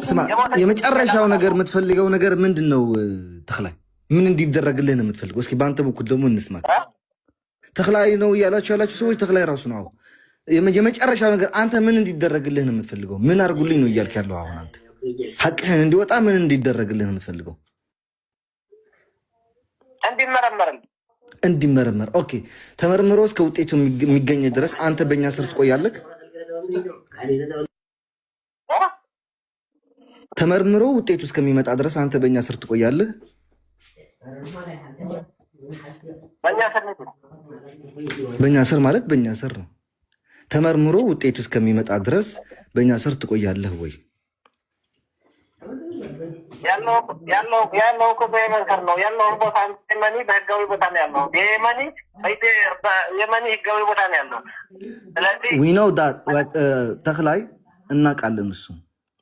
ስማ የመጨረሻው ነገር የምትፈልገው ነገር ምንድነው? ተክላይ ምን እንዲደረግልህ ነው የምትፈልገው? እስኪ በአንተ በኩል ደግሞ እንስማ። ተክላይ ነው ያላችሁ ሰዎች ተክላይ ራሱ ነው። የመጨረሻው ነገር አንተ ምን እንዲደረግልህ ነው የምትፈልገው? ምን አድርጉልኝ ነው እያልክ ያለው? አሁን አንተ ሐቅህን እንዲወጣ ምን እንዲደረግልህ ነው የምትፈልገው? እንዲመረመር። ኦኬ ተመርምሮ እስከ ውጤቱ የሚገኝ ድረስ አንተ በእኛ ስር ትቆያለህ? ተመርምሮ ውጤቱ እስከሚመጣ ድረስ አንተ በእኛ ስር ትቆያለህ? በእኛ ስር ማለት በእኛ ስር ነው። ተመርምሮ ውጤቱ እስከሚመጣ ድረስ በእኛ ስር ትቆያለህ ወይ? ያለው እኮ በየመን ስር ነው ያለው። ቦታ የመኒ በህጋዊ ቦታ ነው ያለው። የመኒ ህጋዊ ቦታ ነው ያለው። ስለዚህ ዊ ኖው ዳት ተክላይ እናውቃለን። እሱ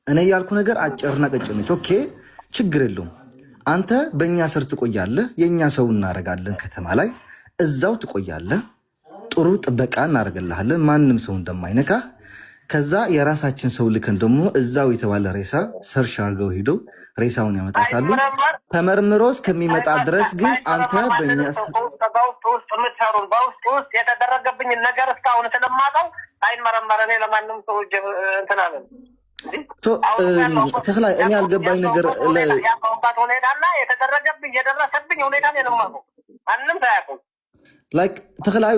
እኔ ያልኩ ነገር አጭርና ቀጭን ነች። ኦኬ ችግር የለውም። አንተ በእኛ ስር ትቆያለህ። የእኛ ሰው እናደርጋለን። ከተማ ላይ እዛው ትቆያለህ። ጥሩ ጥበቃ እናደርግልሃለን፣ ማንም ሰው እንደማይነካ። ከዛ የራሳችን ሰው ልከን ደግሞ እዛው የተባለ ሬሳ ሰርሽ አድርገው ሄደው ሬሳውን ያመጣታሉ። ተመርምሮ እስከሚመጣ ድረስ ግን አንተ በእኛ በውስጥ የተደረገብኝ ነገር እስካሁን ስለማውቀው አይመረመር። እኔ ለማንም ሰው እንትን አለ ተክላይ እኔ ያልገባኝ ነገር ያለሁበት ሁኔታና የተደረገብኝ የደረሰብኝ ሁኔታ ነው የማውቀው። ማንም ሳያውቀው ላይክ ተክላይ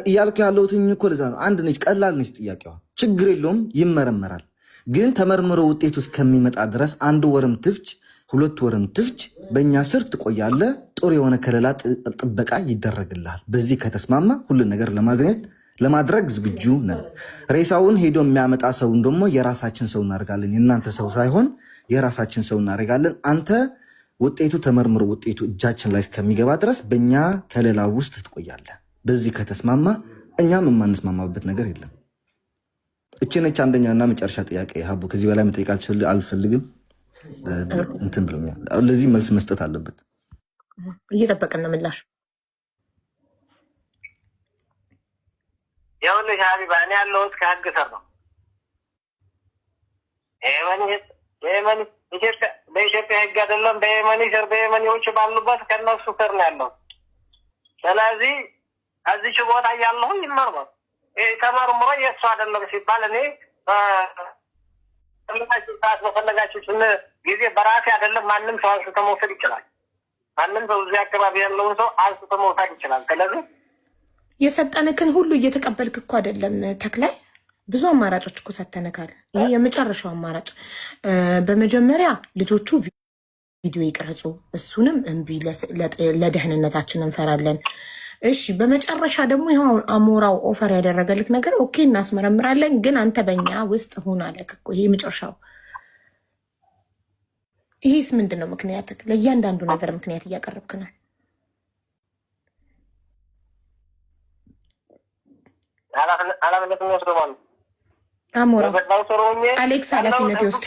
እያልኩ ያለሁት እኮ ለዛ ነው። አንድ ነች፣ ቀላል ነች ጥያቄዋ። ችግር የለውም ይመረመራል። ግን ተመርምሮ ውጤቱ እስከሚመጣ ድረስ 1 ወርም ትፍች 2 ወርም ትፍች በእኛ ስር ትቆያለህ። ጥሩ የሆነ ከለላ ጥበቃ ይደረግልሃል። በዚህ ከተስማማ ሁሉን ነገር ለማድረግ ዝግጁ ነን። ሬሳውን ሄዶ የሚያመጣ ሰውን ደግሞ የራሳችን ሰው እናደርጋለን። የእናንተ ሰው ሳይሆን የራሳችን ሰው እናደርጋለን። አንተ ውጤቱ ተመርምሮ ውጤቱ እጃችን ላይ እስከሚገባ ድረስ በእኛ ከለላ ውስጥ ትቆያለህ። በዚህ ከተስማማ እኛም የማንስማማበት ነገር የለም። እቺ ነች አንደኛና መጨረሻ ጥያቄ። ሀቡ ከዚህ በላይ መጠየቅ አልፈልግም። እንትን ብሎኛል። ለዚህ መልስ መስጠት አለበት። እየጠበቅን ነው ምላሽ። ይኸውልሽ ሀቢባ እኔ ያለሁት ከህግ ስር ነው። በኢትዮጵያ ህግ አይደለም፣ በየመኒ ስር በየመኒዎች ባሉበት ከነሱ ስር ነው ያለው። ስለዚህ እዚች ቦታ እያለሁኝ ይመርመር። ተመርምሮ የእሱ አይደለም ሲባል እኔ ሰዓት በፈለጋችሁ ጊዜ በራሴ አይደለም ማንም ሰው አንስቶ መውሰድ ይችላል። ማንም ሰው እዚህ አካባቢ ያለውን ሰው አንስቶ መውሰድ ይችላል። ስለዚህ የሰጠንክን ሁሉ እየተቀበልክ እኮ አይደለም ተክላይ። ብዙ አማራጮች እኮ ሰተንካል። ይሄ የመጨረሻው አማራጭ። በመጀመሪያ ልጆቹ ቪዲዮ ይቅረጹ፣ እሱንም እምቢ፣ ለደህንነታችን እንፈራለን። እሺ በመጨረሻ ደግሞ ይኸው አሞራው ኦፈር ያደረገልክ ነገር ኦኬ እናስመረምራለን፣ ግን አንተ በእኛ ውስጥ ሁን አለክ እኮ። ይሄ መጨረሻው። ይሄስ ምንድን ነው ምክንያትክ? ለእያንዳንዱ ነገር ምክንያት እያቀረብክ ነው። ኃላፊነት የሚወስደው ማለት አሞራው አሌክስ ኃላፊነት ይወስድ።